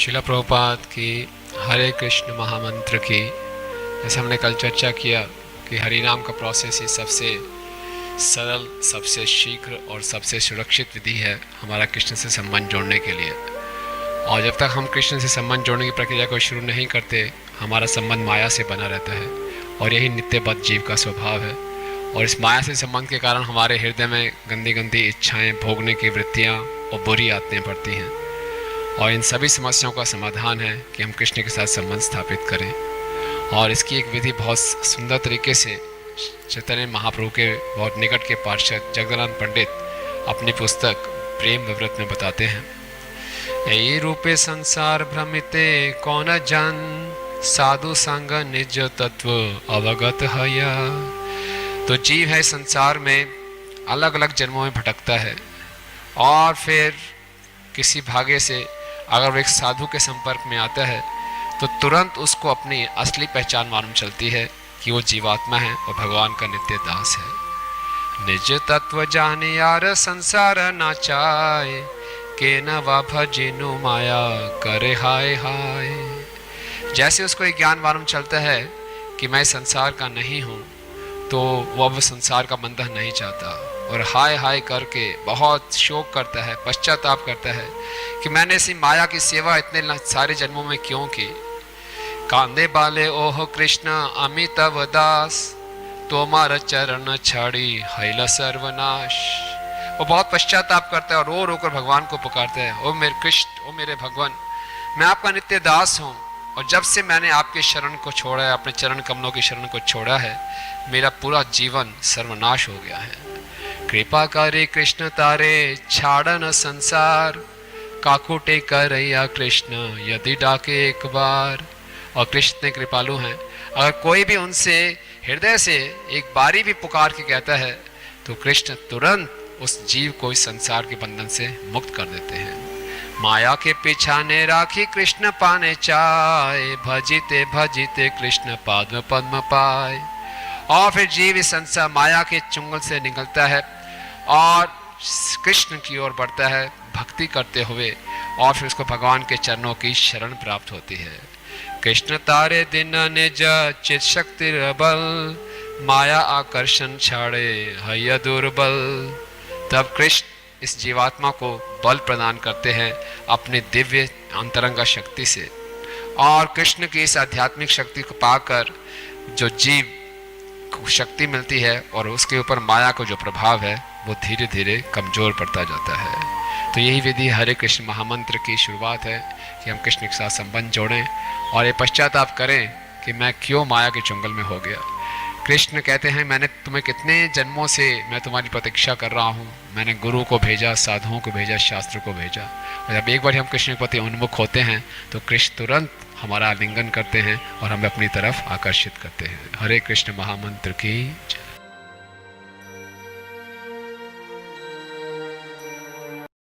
शिला प्रभुपाद की हरे कृष्ण महामंत्र की, जैसे हमने कल चर्चा किया कि हरि नाम का प्रोसेस ही सबसे सरल, सबसे शीघ्र और सबसे सुरक्षित विधि है हमारा कृष्ण से संबंध जोड़ने के लिए। और जब तक हम कृष्ण से संबंध जोड़ने की प्रक्रिया को शुरू नहीं करते, हमारा संबंध माया से बना रहता है और यही नित्यबद्ध जीव का स्वभाव है। और इस माया से संबंध के कारण हमारे हृदय में गंदी गंदी इच्छाएं, भोगने की वृत्तियां और बुरी आदतें बढ़ती हैं। और इन सभी समस्याओं का समाधान है कि हम कृष्ण के साथ संबंध स्थापित करें। और इसकी एक विधि बहुत सुंदर तरीके से चैतन्य महाप्रभु के बहुत निकट के पार्षद जगदानंद पंडित अपनी पुस्तक प्रेम विवृत में बताते हैं। यही रूपे संसार भ्रमिते कौन जन, साधु संग निज तत्व अवगत हया। तो जीव है संसार में अलग अलग जन्मों में भटकता है, और फिर किसी भाग्य से अगर वो एक साधु के संपर्क में आता है तो तुरंत उसको अपनी असली पहचान मालूम चलती है कि वो जीवात्मा है और भगवान का नित्य दास है। निज तत्व जाने यार संसार ना चाहे, के न वा भजिनु माया करे हाय हाय। जैसे उसको एक ज्ञान मालूम चलता है कि मैं संसार का नहीं हूँ, तो वो अब संसार का बंधन नहीं चाहता और हाय हाय करके बहुत शोक करता है, पश्चाताप करता है कि मैंने इसी माया की सेवा इतने सारे जन्मों में क्यों की। कांदे बाले ओह कृष्ण अमितव दास, तोमार चरण छाड़ी हैल सर्वनाश। वो बहुत पश्चाताप करता है और रो रो कर भगवान को पुकारता है, ओ मेरे कृष्ण, ओ मेरे भगवान, मैं आपका नित्य दास हूँ, और जब से मैंने आपके शरण को छोड़ा है, अपने चरण कमलों की शरण को छोड़ा है, मेरा पूरा जीवन सर्वनाश हो गया है। कृपा करे कृष्ण तारे छाड़न संसार, काकुटे करैया कृष्ण यदि डाके एक बार। और कृष्ण कृपालु हैं, अगर कोई भी उनसे हृदय से एक बारी भी पुकार के कहता है तो कृष्ण तुरंत उस जीव को इस संसार के बंधन से मुक्त कर देते हैं। माया के पिछाने राखी कृष्ण पाने चाहे, भजिते भजिते कृष्ण पद्म पद्म पाए। और फिर जीव इस संसार माया के चुंगल से निकलता है और कृष्ण की ओर बढ़ता है भक्ति करते हुए, और फिर उसको भगवान के चरणों की शरण प्राप्त होती है। कृष्ण तारे दिन निज चित शक्ति बल, माया आकर्षण छाड़े हय दुर्बल। तब कृष्ण इस जीवात्मा को बल प्रदान करते हैं अपने दिव्य अंतरंगा शक्ति से, और कृष्ण की इस आध्यात्मिक शक्ति को पाकर जो जीव को शक्ति मिलती है और उसके ऊपर माया को जो प्रभाव है वो धीरे धीरे कमजोर पड़ता जाता है। तो यही विधि हरे कृष्ण महामंत्र की शुरुआत है कि हम कृष्ण के साथ संबंध जोड़ें और ये पश्चाताप करें कि मैं क्यों माया के चुंगल में हो गया। कृष्ण कहते हैं, मैंने तुम्हें कितने जन्मों से मैं तुम्हारी प्रतीक्षा कर रहा हूँ, मैंने गुरु को भेजा, साधुओं को भेजा, शास्त्र को भेजा। और जब एक बार हम कृष्ण के प्रति उन्मुख होते हैं तो कृष्ण तुरंत हमारा आलिंगन करते हैं और हमें अपनी तरफ आकर्षित करते हैं। हरे कृष्ण महामंत्र की जय।